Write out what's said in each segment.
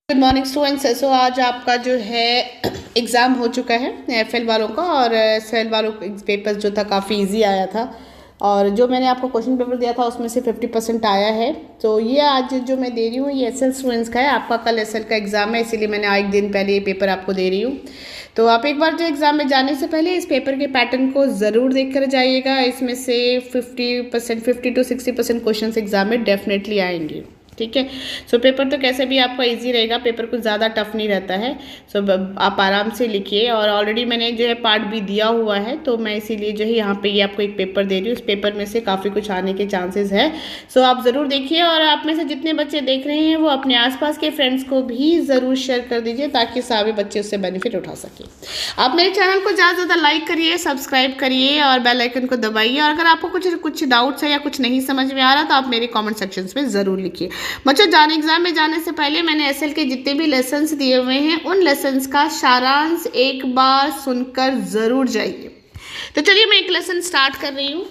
Good morning students. सो आज आपका जो है एग्ज़ाम हो चुका है एफएल वालों का, और एसएल वालों का पेपर जो था काफ़ी इजी आया था, और जो मैंने आपको क्वेश्चन पेपर दिया था उसमें से 50% आया है। तो ये आज जो मैं दे रही हूँ ये एसएल स्टूडेंट्स का है। आपका कल एसएल का एग्ज़ाम है, इसीलिए मैंने एक दिन पहले ये पेपर आपको दे रही हूँ। तो आप एक बार जो एग्ज़ाम में जाने से पहले इस पेपर के पैटर्न को ज़रूर देख कर जाइएगा। इसमें से 50 to 60% क्वेश्चन एग्ज़ाम में डेफिनेटली आएंगे, ठीक है। सो पेपर तो कैसे भी आपका इजी रहेगा, पेपर कुछ ज़्यादा टफ नहीं रहता है। सो आप आराम से लिखिए, और ऑलरेडी मैंने जो है पार्ट भी दिया हुआ है, तो मैं इसीलिए जो है यहाँ पे ये आपको एक पेपर दे रही हूँ। इस पेपर में से काफ़ी कुछ आने के चांसेस है। सो आप ज़रूर देखिए, और आप में से जितने बच्चे देख रहे हैं वो अपने आसपास के फ्रेंड्स को भी ज़रूर शेयर कर दीजिए, ताकि सारे बच्चे उससे बेनिफिट उठा सकें। आप मेरे चैनल को ज़्यादा से ज़्यादा लाइक करिए, सब्सक्राइब करिए और बेल आइकन को दबाइए। और अगर आपको कुछ डाउट्स है या कुछ नहीं समझ में आ रहा तो आप मेरे कॉमेंट सेक्शन में ज़रूर लिखिए। बच्चों, एग्जाम में जाने से पहले मैंने एसएल के जितने भी लेसन्स दिए हुए हैं उन लेसन्स का सारांश एक बार सुनकर जरूर जाइए। तो चलिए मैं एक लेसन स्टार्ट कर रही हूँ।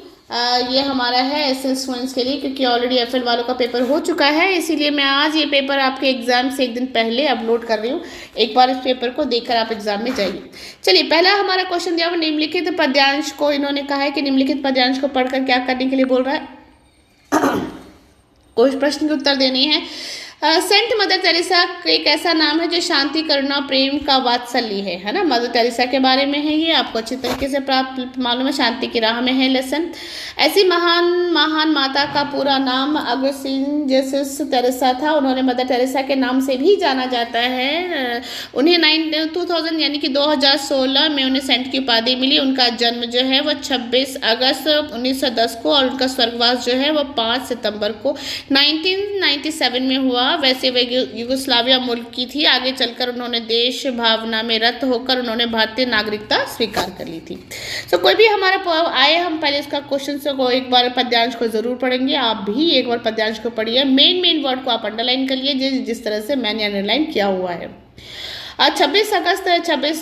ये हमारा है एसएल स्टूडेंट्स के लिए, क्योंकि ऑलरेडी एफएल वालों का पेपर हो चुका है, इसीलिए मैं आज ये पेपर आपके एग्जाम से एक दिन पहले अपलोड कर रही हूँ। एक बार इस पेपर को देखकर आप एग्जाम में जाइए। चलिए, पहला हमारा क्वेश्चन दिया हुआ निम्नलिखित पद्यांश को, इन्होंने कहा है कि निम्नलिखित पद्यांश को पढ़कर क्या करने के लिए बोल रहा है। कोई प्रश्न के उत्तर देनी है। सेंट मदर टेरेसा एक ऐसा नाम है जो शांति, करुणा, प्रेम का वात्सल्य है ना। मदर टेरेसा के बारे में है, ये आपको अच्छी तरीके से प्राप्त मालूम है। शांति की राह में है लेसन। ऐसी महान माता का पूरा नाम अगस्तीन जेसस टेरेसा था। उन्होंने मदर टेरेसा के नाम से भी जाना जाता है। उन्हें 2000 यानी कि 2016 में उन्हें सेंट की उपाधि मिली। उनका जन्म जो है वो 26 अगस्त 1910 को, और उनका स्वर्गवास जो है वो 5 सितंबर को 1997 में हुआ। वैसे वे युगोस्लाविया मुल्क की थी। आगे चलकर उन्होंने देश भावना में रत होकर उन्होंने भारतीय नागरिकता स्वीकार कर ली थी। तो कोई भी हमारा आए, हम पहले इसका क्वेश्चन को एक बार पद्यांश को जरूर पढ़ेंगे। आप भी एक बार पद्यांश को पढ़िए। मेन वर्ड को आप अंडरलाइन करिए जिस तरह से मैंने अंडरलाइन किया हुआ है। आज 26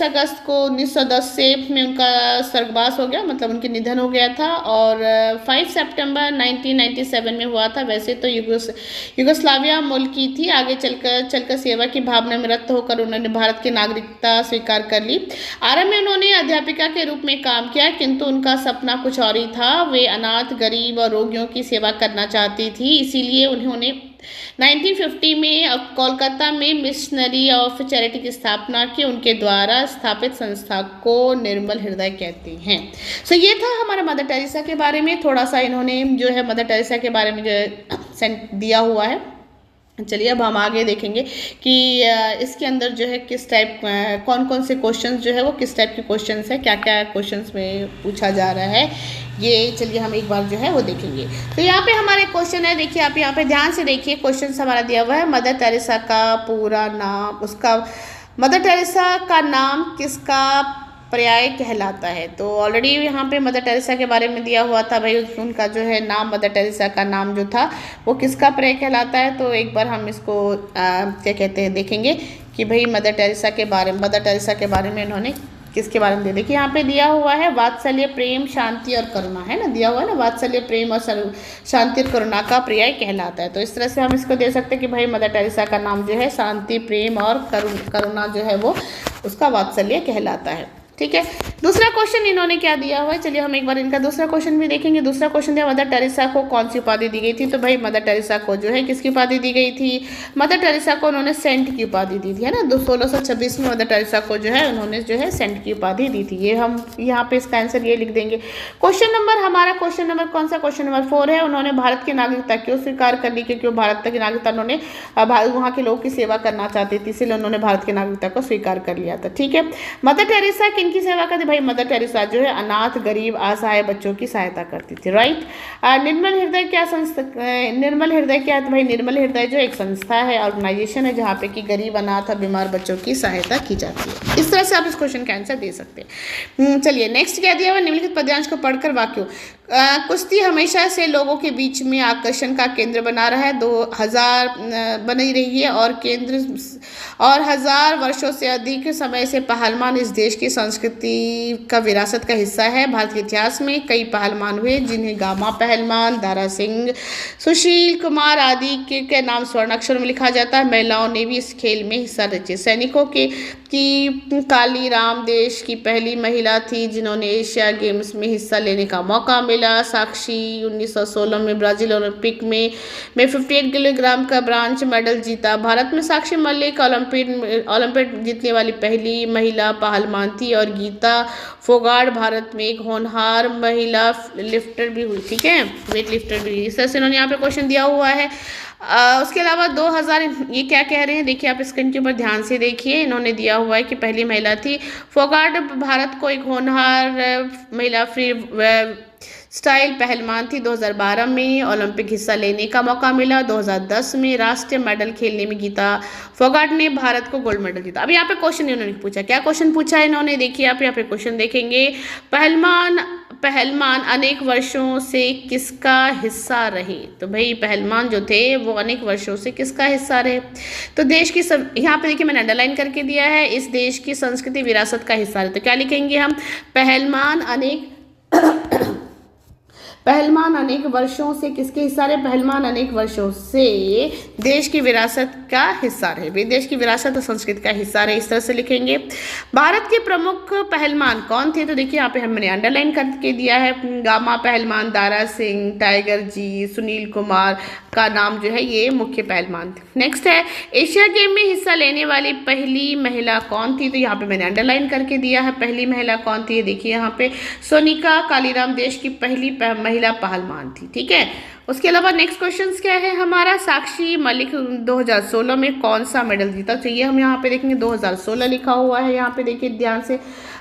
अगस्त को 1910 से में उनका स्वर्गवास हो गया, मतलब उनके निधन हो गया था। और 5 सितंबर 1997 में हुआ था। वैसे तो युगोस्लाविया मुल्क की थी। आगे चलकर सेवा की भावना में रत होकर उन्होंने भारत की नागरिकता स्वीकार कर ली। आरंभ में उन्होंने अध्यापिका के रूप में काम किया, किंतु उनका सपना कुछ और ही था। वे अनाथ, गरीब और रोगियों की सेवा करना चाहती थी। इसीलिए उन्होंने 1950 में कोलकाता में मिशनरी ऑफ चैरिटी की स्थापना की। उनके द्वारा स्थापित संस्था को निर्मल हृदय कहते हैं। सो ये था हमारा मदर टेरेसा के बारे में। थोड़ा सा इन्होंने जो है मदर टेरेसा के बारे में जो सेंट दिया हुआ है। चलिए अब हम आगे देखेंगे कि इसके अंदर जो है किस टाइप कौन से क्वेश्चंस जो है वो किस टाइप के क्वेश्चंस है, क्या क्या क्वेश्चंस में पूछा जा रहा है, ये चलिए हम एक बार जो है वो देखेंगे। तो यहाँ पे हमारे क्वेश्चन है, देखिए आप यहाँ पे ध्यान से देखिए। क्वेश्चन हमारा दिया हुआ है मदर टेरेसा का पूरा नाम, उसका मदर टेरेसा का नाम किसका पर्याय कहलाता है। तो ऑलरेडी यहाँ पे मदर टेरेसा के बारे में दिया हुआ था भाई, उनका जो है नाम, मदर टेरेसा का नाम जो था वो किसका पर्याय कहलाता है। तो एक बार हम इसको क्या कहते हैं देखेंगे कि भाई मदर टेरेसा के बारे में इन्होंने किसके बारे में देखिए यहाँ पे दिया हुआ है वात्सल्य, प्रेम, शांति और करुणा, है ना, दिया हुआ है ना। वात्सल्य, प्रेम और शांति और करुणा का पर्याय कहलाता है। तो इस तरह से हम इसको दे सकते हैं कि भाई मदर टेरेसा का नाम जो है शांति, प्रेम और करुणा जो है वो उसका वात्सल्य कहलाता है, ठीक है। दूसरा क्वेश्चन इन्होंने क्या दिया हुआ है, चलिए हम एक बार इनका दूसरा क्वेश्चन भी देखेंगे। दूसरा क्वेश्चन दिया मदर टेरेसा को कौन सी उपाधि दी गई थी। तो भाई मदर टेरेसा को जो है किसकी उपाधि दी गई थी। मदर टेरेसा को उन्होंने सेंट की उपाधि दी थी, है ना। 1626 में मदर टेरेसा को जो है उन्होंने जो है सेंट की उपाधि दी थी। ये हम यहाँ पे इसका आंसर ये लिख देंगे। क्वेश्चन नंबर कौन सा, क्वेश्चन नंबर 4 है। उन्होंने भारत की नागरिकता क्यों स्वीकार कर ली, क्योंकि वो भारत की नागरिकता उन्होंने वहाँ के लोगों की सेवा करना चाहती थी, इसलिए उन्होंने भारत की नागरिकता को स्वीकार कर लिया था, ठीक है। मदर टेरेसा किनकी सेवा करती, भाई मदर टेरेसा जो है अनाथ, गरीब, असहाय बच्चों की सहायता करती थी, राइट। निर्मल हृदय क्या है। तो भाई निर्मल हृदय जो एक संस्था है, ऑर्गेनाइजेशन है, जहाँ पे कि गरीब, अनाथ और बीमार बच्चों की सहायता की जाती है। इस तरह से आप इस क्वेश्चन का आंसर दे सकते हैं। चलिए नेक्स्ट क्या दिया हुआ, निम्नलिखित पद्यांश को पढ़कर वाक्यों कुश्ती हमेशा से लोगों के बीच में आकर्षण का केंद्र बना रहा है, 2000 बनी रही है और हजार वर्षों से अधिक समय से पहलवान इस देश की संस्कृति का विरासत का हिस्सा है। भारत के इतिहास में कई पहलवान हुए जिन्हें गामा पहलवान, दारा सिंह, सुशील कुमार आदि के नाम स्वर्ण अक्षर में लिखा जाता है। महिलाओं ने भी इस खेल में हिस्सा रचे। सैनिकों की काली राम देश की पहली महिला थी जिन्होंने एशिया गेम्स में हिस्सा लेने का मौका मिला। साक्षी 1916 में ब्राजील ओलंपिक में 58 किलोग्राम का ब्रांज मेडल जीता। भारत में साक्षी मलिक ओलंपिक जीतने वाली पहली महिला पहलवान थी और गीता फोगाट भारत में एक होनहार महिला लिफ्टर भी हुई। ठीक है, वेट लिफ्टर भी। इस तरह से इन्होंने यहाँ पे क्वेश्चन दिया हुआ है। उसके अलावा 2000 ये क्या कह रहे हैं देखिए, आप स्क्रीन के ऊपर ध्यान से देखिए। इन्होंने दिया हुआ है कि पहली महिला थी फोगाट भारत को एक होनहार महिला फ्री स्टाइल पहलवान थी। 2012 में ओलंपिक हिस्सा लेने का मौका मिला। 2010 में राष्ट्रीय मेडल खेलने में गीता फोगाट ने भारत को गोल्ड मेडल जीता। अब यहाँ पे क्वेश्चन इन्होंने पूछा, क्या क्वेश्चन पूछा है इन्होंने, देखिए आप यहाँ पे क्वेश्चन देखेंगे। पहलवान अनेक वर्षों से किसका हिस्सा रहे। तो भाई पहलवान जो थे वो अनेक वर्षों से किसका हिस्सा रहे, तो देश की सब, यहाँ पे देखिए मैंने अंडरलाइन करके दिया है, इस देश की संस्कृति विरासत का हिस्सा रहे। तो क्या लिखेंगे हम, पहलवान अनेक वर्षों से किसके हिस्सा रहे, पहलवान अनेक वर्षों से देश की विरासत का हिस्सा रहे, देश की विरासत और संस्कृति का हिस्सा रहे, इस तरह से लिखेंगे। भारत के प्रमुख पहलवान कौन थे, तो देखिए यहाँ पे हमने अंडरलाइन करके दिया है। गामा पहलवान, दारा सिंह, टाइगर जी, सुनील कुमार का नाम जो है ये मुख्य पहलवान थे। नेक्स्ट है, एशिया गेम में हिस्सा लेने वाली पहली महिला कौन थी, तो यहाँ पे मैंने अंडरलाइन करके दिया है। पहली महिला कौन थी, देखिए यहाँ पे सोनिका कालीराम देश की पहली महिला पहलवान थी। ठीक है, उसके अलावा नेक्स्ट क्वेश्चन क्या है हमारा, साक्षी मलिक 2016 में कौन सा मेडल जीता, तो ये हम यहाँ पे देखेंगे 2016 लिखा हुआ है। यहाँ पे देखिए ध्यान से,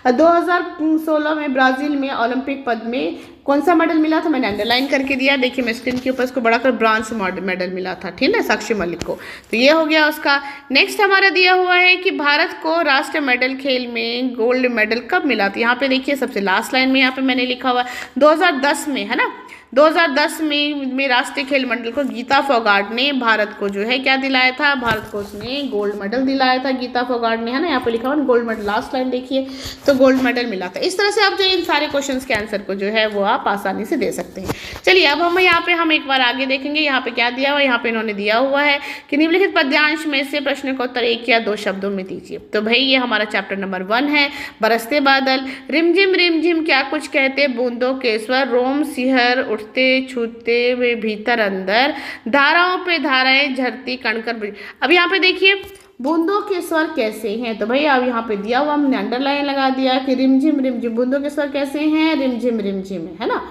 2016 में ब्राजील में ओलंपिक पद में कौन सा मेडल मिला था, मैंने अंडरलाइन करके दिया। देखिए मैं स्क्रीन के ऊपर इसको बढ़ाकर ब्रॉन्ज मेडल मिला था, ठीक है, साक्षी मलिक को। तो ये हो गया उसका। नेक्स्ट हमारा दिया हुआ है कि भारत को राष्ट्रीय मेडल खेल में गोल्ड मेडल कब मिला, तो यहाँ पे देखिए सबसे लास्ट लाइन में यहाँ पे मैंने लिखा हुआ 2010 में, है ना, 2010 में राष्ट्रीय खेल मंडल को गीता फोगाट ने भारत को जो है क्या दिलाया था, भारत को उसने गोल्ड मेडल दिलाया था, गीता फोगाट ने, है ना, यहाँ पे लिखा हुआ गोल्ड मेडल, लास्ट लाइन देखिए, तो गोल्ड मेडल मिला था। इस तरह से आप जो इन सारे क्वेश्चंस के आंसर को जो है वो आप आसानी से दे सकते हैं। चलिए अब हम यहाँ पे हम एक बार आगे देखेंगे, यहाँ पे क्या दिया हुआ है, यहाँ पे इन्होंने दिया हुआ है कि निम्नलिखित पद्यांश में से प्रश्न को उत्तर 1 या 2 शब्दों में दीजिए। तो भाई ये हमारा चैप्टर नंबर 1 है, बरसते बादल। रिमझिम क्या कुछ कहते बूंदों के स्वर, रोम सिहर उठते छूते वे भीतर अंदर, धाराओं पे धाराएं झरती कणकर। अब यहाँ पे देखिए बूंदों के स्वर कैसे हैं, तो भाई अब यहाँ पे दिया हुआ हमने अंडरलाइन लगा दिया कि रिमझिम बूंदों के स्वर कैसे हैं, रिमझिम है ना।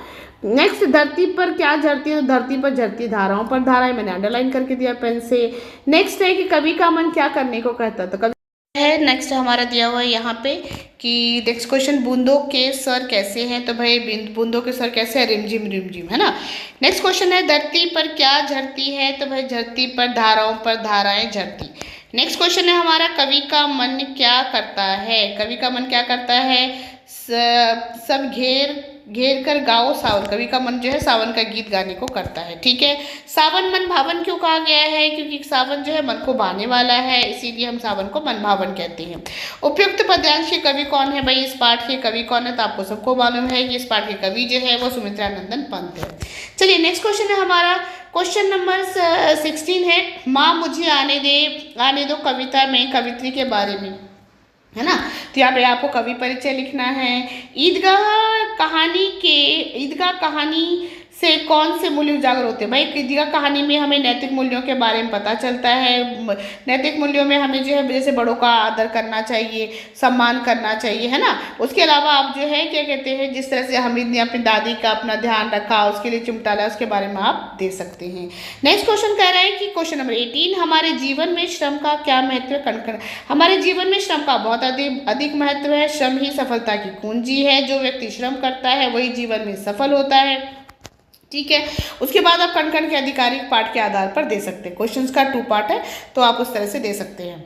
नेक्स्ट, धरती पर क्या झरती है, तो धरती पर झरती धाराओं पर धाराएं, मैंने अंडरलाइन करके दिया पेन से। नेक्स्ट है कि कवि का मन क्या करने को कहता, तो कवि है। नेक्स्ट हमारा दिया हुआ है यहाँ पे कि नेक्स्ट क्वेश्चन, बूंदों के स्वर कैसे हैं, तो भाई बूंदों के स्वर कैसे है, रिमझिम है ना। नेक्स्ट क्वेश्चन है, धरती पर क्या झरती है, तो भाई धरती पर धाराओं पर धाराएं झरती। नेक्स्ट क्वेश्चन है हमारा, कवि का मन क्या करता है, कवि का मन क्या करता है, सब घेर कर गाओ सावन, कवि का मन जो है सावन का गीत गाने को करता है। ठीक है, सावन मन भावन क्यों कहा गया है, क्योंकि सावन जो है मन को भाने वाला है, इसीलिए हम सावन को मन भावन कहते हैं। उपयुक्त पद्यांश के कवि कौन है, भाई इस पाठ के कवि कौन है, तो आपको सबको मालूम है कि इस पाठ के कवि जो है वो सुमित्रा नंदन पंत है। चलिए नेक्स्ट क्वेश्चन है हमारा, क्वेश्चन नंबर 16 है, माँ मुझे आने दो कविता में कवित्री के बारे में, है ना। तो यहाँ पे आपको कवि परिचय लिखना है। ईदगाह कहानी से कौन से मूल्य उजागर होते हैं, भाई ईदगाह कहानी में हमें नैतिक मूल्यों के बारे में पता चलता है। नैतिक मूल्यों में हमें जो है जैसे बड़ों का आदर करना चाहिए, सम्मान करना चाहिए, है ना। उसके अलावा आप जो है क्या कहते हैं, जिस तरह से हमीद ने अपनी दादी का अपना ध्यान रखा, उसके लिए चिमटा लाया, उसके बारे में आप दे सकते हैं। नेक्स्ट क्वेश्चन कह रहा है कि क्वेश्चन नंबर 18, हमारे जीवन में श्रम का क्या महत्व है, हमारे जीवन में श्रम का बहुत अधिक महत्व है। श्रम ही सफलता की कुंजी है, जो व्यक्ति श्रम करता है वही जीवन में सफल होता है। ठीक है, उसके बाद आप कण के आधिकारिक पाठ के आधार पर दे सकते हैं। क्वेश्चंस का 2 पार्ट है, तो आप उस तरह से दे सकते हैं।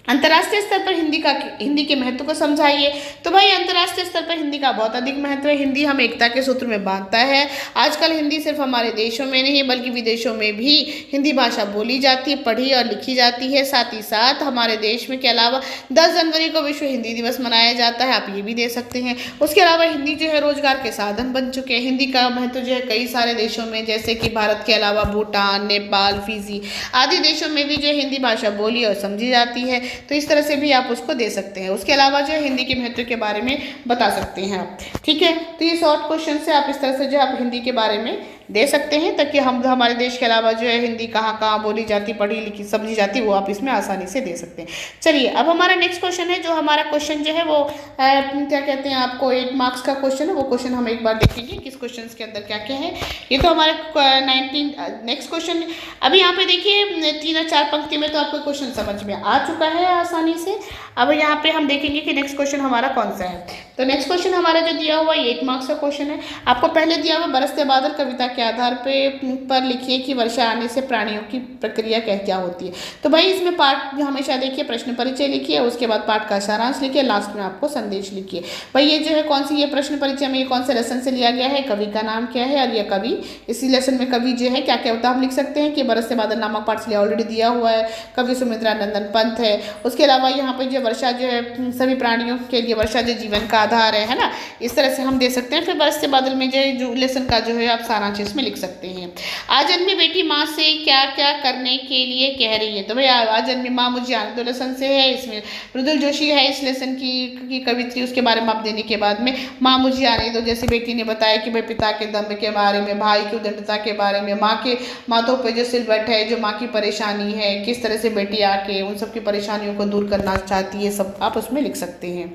अंतर्राष्ट्रीय स्तर पर हिंदी के महत्व को समझाइए। तो भाई अंतर्राष्ट्रीय स्तर पर हिंदी का बहुत अधिक महत्व है। हिंदी हमें एकता के सूत्र में बांधता है। आजकल हिंदी सिर्फ हमारे देशों में नहीं बल्कि विदेशों में भी हिंदी भाषा बोली जाती है, पढ़ी और लिखी जाती है। साथ ही साथ हमारे देश में के अलावा 10 जनवरी को विश्व हिंदी दिवस मनाया जाता है, आप ये भी दे सकते हैं। उसके अलावा हिंदी जो है रोजगार के साधन बन चुके हैं। हिंदी का महत्व जो है कई सारे देशों में, जैसे कि भारत के अलावा भूटान, नेपाल, फिजी आदि देशों में भी जो है हिंदी भाषा बोली और समझी जाती है। तो इस तरह से भी आप उसको दे सकते हैं। उसके अलावा जो है हिंदी के महत्व के बारे में बता सकते हैं आप, ठीक है। तो ये शॉर्ट क्वेश्चन से आप इस तरह से जो आप हिंदी के बारे में दे सकते हैं, ताकि हम हमारे देश के अलावा जो है हिंदी कहाँ कहाँ बोली जाती, पढ़ी लिखी समझी जाती, वो आप इसमें आसानी से दे सकते हैं। चलिए अब हमारा नेक्स्ट क्वेश्चन है। जो हमारा क्वेश्चन जो है वो क्या कहते हैं, आपको 8 मार्क्स का क्वेश्चन है। वो क्वेश्चन हम एक बार देखेंगे किस क्वेश्चन के अंदर क्या क्या है। ये तो हमारे 19 नेक्स्ट क्वेश्चन। अभी यहाँ पे देखिए 3 और 4 पंक्ति में तो आपको क्वेश्चन समझ में आ चुका है आसानी से। अब यहाँ पे हम देखेंगे कि नेक्स्ट क्वेश्चन हमारा कौन सा है। तो नेक्स्ट क्वेश्चन हमारा जो दिया हुआ 8 मार्क्स का क्वेश्चन है। आपको पहले दिया हुआ बरसते बादल कविता के आधार पर लिखिए कि वर्षा आने से प्राणियों की प्रक्रिया क्या होती है। तो भाई इसमें पाठ हमेशा देखिए, प्रश्न परिचय लिखिए, उसके बाद पाठ का सारांश लिखिए, लास्ट में आपको संदेश लिखिए। भाई ये जो है कौन सी, ये प्रश्न परिचय में ये कौन से लेसन से लिया गया है, कवि का नाम क्या है और यह कवि, इसी लेसन में कवि जो है क्या क्या होता है हम लिख सकते हैं कि बरसते बादल नामक पाठ से ऑलरेडी दिया हुआ है, कवि सुमित्रा नंदन पंत है। उसके अलावा यहाँ पर जो वर्षा जो है सभी प्राणियों के लिए वर्षा जो जीवन का आधार है ना, इस तरह से हम दे सकते हैं। फिर बरसते बादल में जो लेसन का जो है आप सारांश इसमें लिख सकते हैं। आज जन्मी बेटी माँ से क्या क्या करने के लिए कह रही है। तो भाई आज जन्मी माँ मुझे आने दो लेसन से है, इसमें मृदुल जोशी है इस लेसन की कवित्री, उसके बारे में आप देने के बाद में माँ मुझे आने दो, जैसे बेटी ने बताया कि भाई पिता के दम्भ के बारे में, भाई की उदंडता के बारे में, माँ के माथों पर जो सिलवट है, जो माँ की परेशानी है, किस तरह से बेटी आके उन सबकी परेशानियों को दूर करना चाहती है, सब आप उसमें लिख सकते हैं।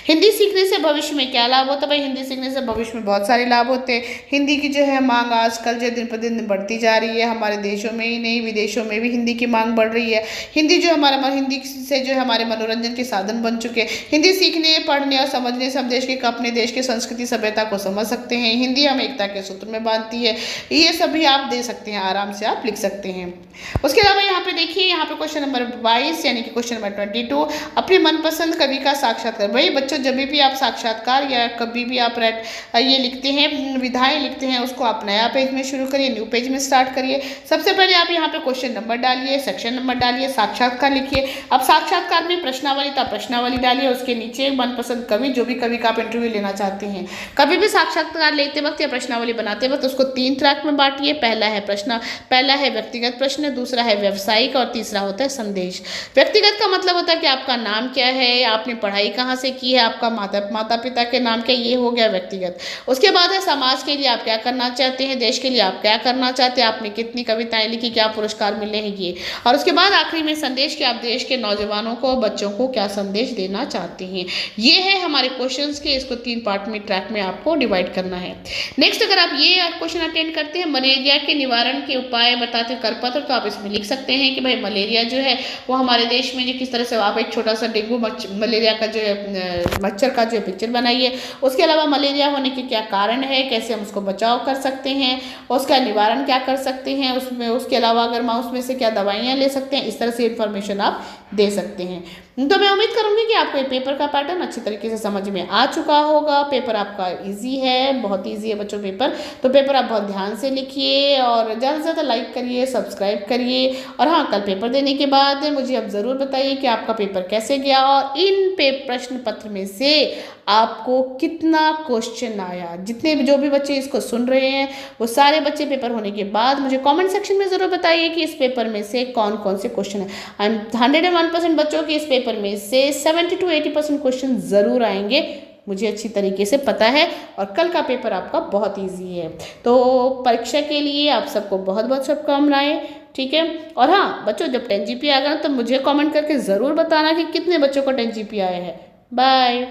हिंदी सीखने से भविष्य में क्या लाभ होता है। भाई हिंदी सीखने से भविष्य में बहुत सारे लाभ होते हैं। हिंदी की जो है मांग आजकल जो दिन पर दिन बढ़ती जा रही है, हमारे देशों में ही नहीं विदेशों में भी हिंदी की मांग बढ़ रही है। हिंदी जो हिंदी से जो है हमारे मनोरंजन के साधन बन चुके हैं। हिंदी सीखने, पढ़ने और समझने से हम अपने देश की संस्कृति सभ्यता को समझ सकते हैं। हिंदी हमें एकता के सूत्र में बांधती है। ये सभी आप दे सकते हैं, आराम से आप लिख सकते हैं। उसके अलावा यहाँ पे देखिए, यहाँ पे क्वेश्चन नंबर 22 यानी कि क्वेश्चन नंबर 22, अपने मनपसंद कवि का साक्षात्कार। भाई बच्चों जब भी आप साक्षात्कार या कभी भी आप ये लिखते हैं, विधाएं लिखते हैं, उसको आप नया पेज में शुरू करिए, न्यू पेज में स्टार्ट करिए। सबसे पहले आप यहाँ पे क्वेश्चन नंबर डालिए, सेक्शन नंबर डालिए, साक्षात्कार लिखिए। अब साक्षात्कार में प्रश्नावली था, प्रश्नावली डालिए, उसके नीचे मनपसंद कवि, जो भी कवि का आप इंटरव्यू लेना चाहते हैं। कभी भी साक्षात्कार लेते वक्त या प्रश्नावली बनाते वक्त उसको 3 ट्रैक में बांटिए। पहला है व्यक्तिगत प्रश्न, दूसरा है व्यावसायिक और तीसरा होता है संदेश। व्यक्तिगत का मतलब होता है कि आपका नाम क्या है, आपने पढ़ाई कहाँ से की है, आपका माता पिता के नाम क्या, ये हो गया व्यक्तिगत। उसके बाद है समाज के लिए आप क्या करना चाहते हैं, देश के लिए आप क्या करना चाहते हैं, आपने कितनी कविताएं लिखी, क्या पुरस्कार मिले हैं ये। और उसके बाद आखिरी में संदेश कि आप देश के नौजवानों को, बच्चों को क्या संदेश देना चाहते हैं। ये है हमारे क्वेश्चंस के, इसको 3 पार्ट में ट्रैक में आपको डिवाइड करना है। नेक्स्ट अगर आप ये क्वेश्चन अटेंड करते हैं, मलेरिया के निवारण के उपाय बताते करपत्र, तो आप इसमें लिख सकते हैं कि भाई मलेरिया जो है वो हमारे देश में जो किस तरह से, आप एक छोटा सा डेंगू मलेरिया का जो है मच्छर का जो पिक्चर बनाइए। उसके अलावा मलेरिया होने के क्या कारण है, कैसे हम उसको बचाव कर सकते हैं, उसका निवारण क्या कर सकते हैं उसमें, उसके अलावा अगर उसमें से क्या दवाइयाँ ले सकते हैं, इस तरह से इन्फॉर्मेशन आप दे सकते हैं। तो मैं उम्मीद करूंगी कि आपको ये पेपर का पैटर्न अच्छी तरीके से समझ में आ चुका होगा। पेपर आपका इजी है, बहुत इजी है बच्चों पेपर। तो पेपर आप बहुत ध्यान से लिखिए और ज़्यादा से ज़्यादा लाइक करिए, सब्सक्राइब करिए। और हाँ, कल पेपर देने के बाद मुझे अब ज़रूर बताइए कि आपका पेपर कैसे गया और इन प्रश्न पत्र में से आपको कितना क्वेश्चन आया। जितने जो भी बच्चे इसको सुन रहे हैं वो सारे बच्चे पेपर होने के बाद मुझे कमेंट सेक्शन में ज़रूर बताइए कि इस पेपर में से कौन कौन से क्वेश्चन है। 101% बच्चों के इस पेपर में से 70 to 80% क्वेश्चन ज़रूर आएंगे, मुझे अच्छी तरीके से पता है। और कल का पेपर आपका बहुत ईजी है। तो परीक्षा के लिए आप सबको बहुत बहुत शुभकामनाएं, ठीक है। और हाँ बच्चों, जब 10 GP आ गया तो मुझे कमेंट करके ज़रूर बताना कि कितने बच्चों को 10 GP आए हैं। बाय।